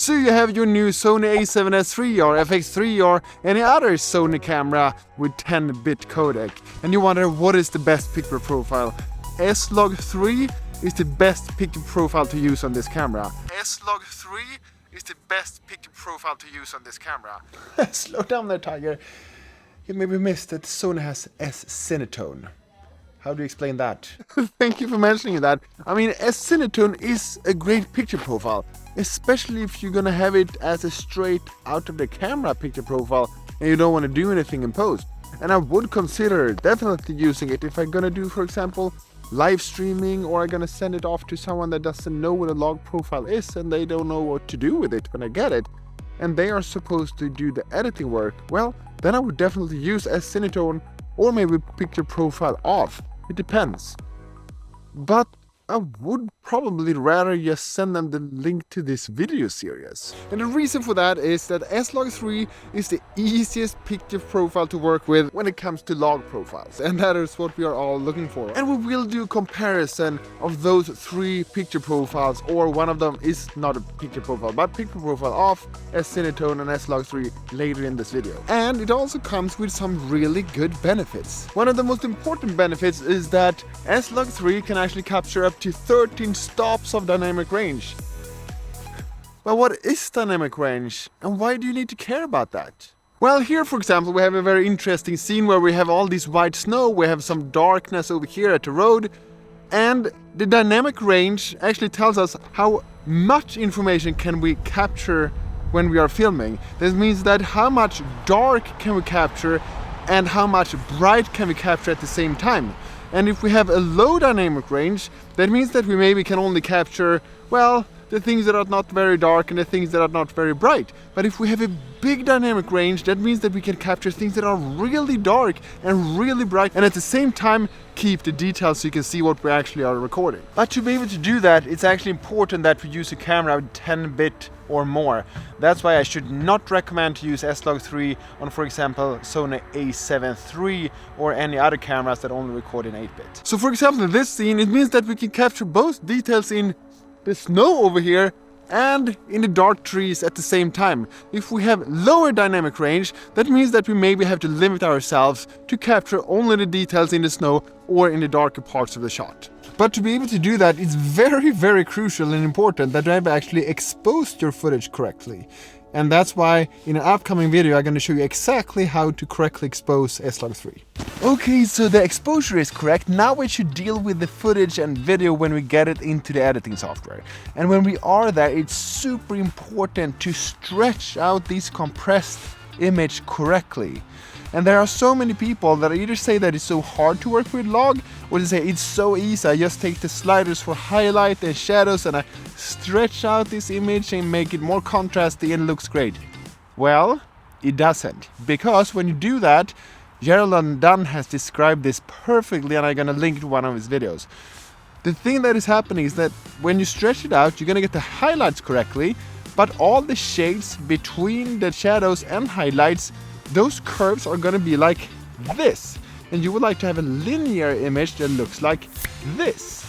So you have your new Sony A7SIII or FX3 or any other Sony camera with 10-bit codec, and you wonder what is the best picture profile. Slog 3 is the best picture profile to use on this camera. Slog 3 is the best picture profile to use on this camera. Slow down there, Tiger. You maybe missed that Sony has SCinetone. How do you explain that? Thank you for mentioning that. I mean, SCinetone is a great picture profile, especially if you're gonna have it as a straight out of the camera picture profile and you don't want to do anything in post. And I would consider definitely using it if I'm gonna do, for example, live streaming, or I'm gonna send it off to someone that doesn't know what a log profile is and they don't know what to do with it when I get it, and they are supposed to do the editing work. Well, then I would definitely use SCinetone or maybe picture profile off. It depends. But I would probably rather just send them the link to this video series. And the reason for that is that Slog 3 is the easiest picture profile to work with when it comes to log profiles. And that is what we are all looking for. And we will do a comparison of those 3 picture profiles, or one of them is not a picture profile, but picture profile off, SCinetone and Slog 3 later in this video. And it also comes with some really good benefits. One of the most important benefits is that Slog 3 can actually capture up to 13 stops of dynamic range. But what is dynamic range, and why do you need to care about that? Well, here for example we have a very interesting scene where we have all this white snow, we have some darkness over here at the road, and the dynamic range actually tells us how much information can we capture when we are filming. This means that how much dark can we capture and how much bright can we capture at the same time. And if we have a low dynamic range, that means that we maybe can only capture, well, the things that are not very dark and the things that are not very bright. But if we have a big dynamic range, that means that we can capture things that are really dark and really bright, and at the same time keep the details so you can see what we actually are recording. But to be able to do that, it's actually important that we use a camera with 10-bit or more. That's why I should not recommend to use Slog 3 on, for example, Sony A7 III or any other cameras that only record in 8-bit. So for example, in this scene, it means that we can capture both details in the snow over here and in the dark trees at the same time. If we have lower dynamic range, that means that we maybe have to limit ourselves to capture only the details in the snow or in the darker parts of the shot. But to be able to do that, it's very crucial and important that you have actually exposed your footage correctly. And that's why in an upcoming video I'm going to show you exactly how to correctly expose Slog 3. Okay, so the exposure is correct. Now we should deal with the footage and video when we get it into the editing software. And when we are there, it's super important to stretch out this compressed image correctly. And there are so many people that either say that it's so hard to work with log, or they say it's so easy, I just take the sliders for highlight and shadows and I stretch out this image and make it more contrasty and it looks great. Well, it doesn't. Because when you do that, Gerald Dunn has described this perfectly, and I'm gonna link to one of his videos. The thing that is happening is that when you stretch it out, you're gonna get the highlights correctly, but all the shades between the shadows and highlights, those curves are going to be like this, and you would like to have a linear image that looks like this,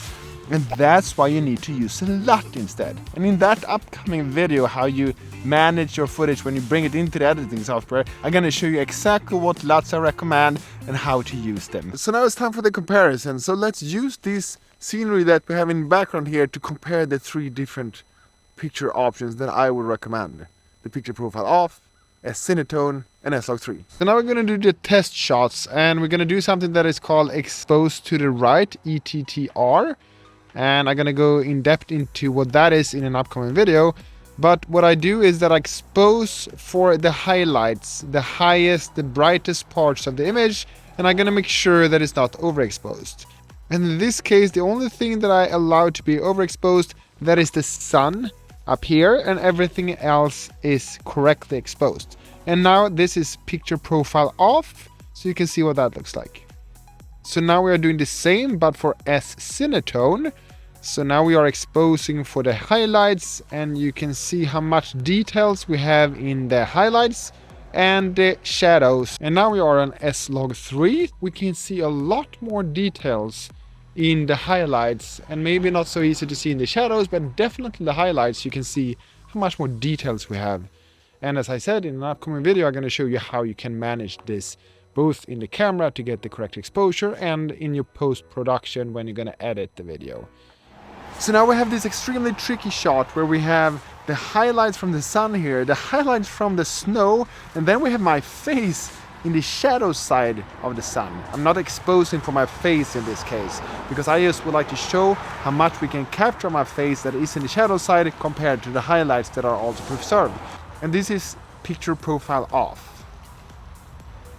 and that's why you need to use a LUT instead. And in that upcoming video, how you manage your footage when you bring it into the editing software, I'm going to show you exactly what LUTs I recommend and how to use them. So now it's time for the comparison. So let's use this scenery that we have in the background here to compare the 3 different picture options that I would recommend. The picture profile off, SCinetone and Slog 3. So now we're going to do the test shots, and we're going to do something that is called exposed to the right, ETTR, and I'm going to go in depth into what that is in an upcoming video. But what I do is that I expose for the highlights, the highest, the brightest parts of the image, and I'm going to make sure that it's not overexposed. And in this case, the only thing that I allow to be overexposed, that is the sun up here, and everything else is correctly exposed. And now this is picture profile off, so you can see what that looks like. So now we are doing the same but for SCinetone. So now we are exposing for the highlights, and you can see how much details we have in the highlights and the shadows. And now we are on Slog 3. We can see a lot more details in the highlights, and maybe not so easy to see in the shadows, but definitely the highlights you can see how much more details we have. And as I said, in an upcoming video, I'm going to show you how you can manage this both in the camera to get the correct exposure and in your post-production when you're going to edit the video. So now we have this extremely tricky shot where we have the highlights from the sun here, the highlights from the snow, and then we have my face in the shadow side of the sun. I'm not exposing for my face in this case, because I just would like to show how much we can capture my face that is in the shadow side compared to the highlights that are also preserved. And this is picture profile off.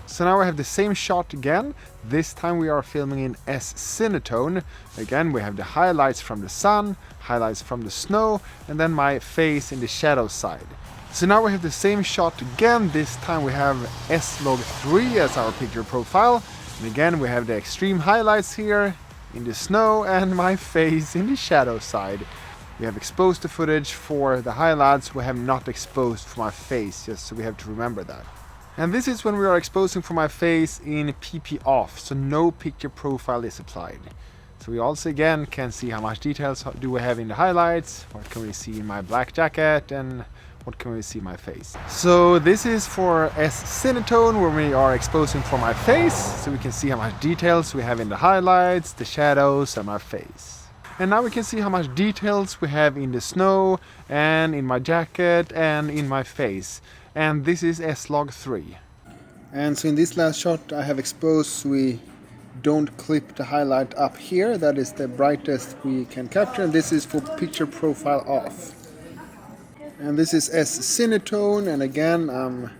So now I have the same shot again. This time we are filming in SCinetone. Again, we have the highlights from the sun, highlights from the snow, and then my face in the shadow side. So now we have the same shot again. This time we have Slog 3 as our picture profile. And again, we have the extreme highlights here in the snow and my face in the shadow side. We have exposed the footage for the highlights. We have not exposed for my face, just so we have to remember that. And this is when we are exposing for my face in PP off, so no picture profile is applied. So we also again can see how much details do we have in the highlights, what can we see in my black jacket, and what can we see in my face. So this is for SCinetone, where we are exposing for my face, so we can see how much details we have in the highlights, the shadows, and my face. And now we can see how much details we have in the snow, and in my jacket, and in my face. And this is Slog 3. And so in this last shot I have exposed so we don't clip the highlight up here. That is the brightest we can capture, and this is for picture profile off. And this is SCinetone, and again I'm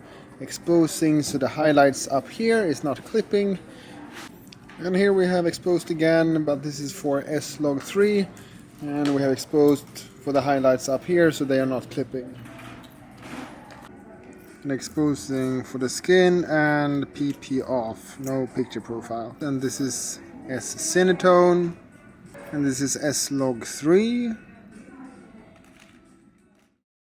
exposing so the highlights up here is not clipping. And here we have exposed again, but this is for Slog 3, and we have exposed for the highlights up here so they are not clipping. And exposing for the skin and PP off, no picture profile. And this is SCinetone, and this is Slog 3.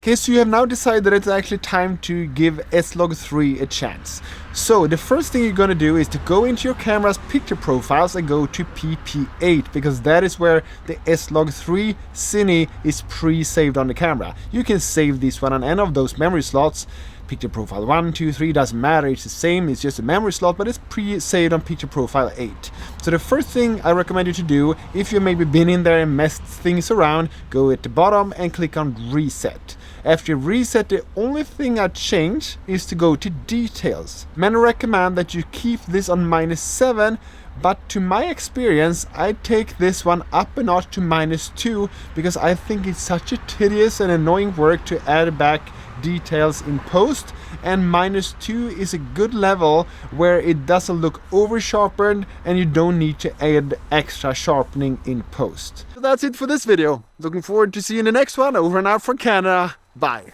Okay, so you have now decided that it's actually time to give Slog 3 a chance. So the first thing you're gonna do is to go into your camera's picture profiles and go to PP8, because that is where the Slog 3 Cine is pre-saved on the camera. You can save this one on any of those memory slots. Picture profile 1, 2, 3 doesn't matter, it's the same, it's just a memory slot, but it's pre-saved on picture profile 8. So the first thing I recommend you to do, if you've maybe been in there and messed things around, go at the bottom and click on reset. After you reset, the only thing I'd change is to go to details. Many recommend that you keep this on -7, but to my experience, I take this one up a notch to -2, because I think it's such a tedious and annoying work to add back details in post, and -2 is a good level where it doesn't look over sharpened and you don't need to add extra sharpening in post. So that's it for this video. Looking forward to seeing the next one. Over and out from Canada. Bye.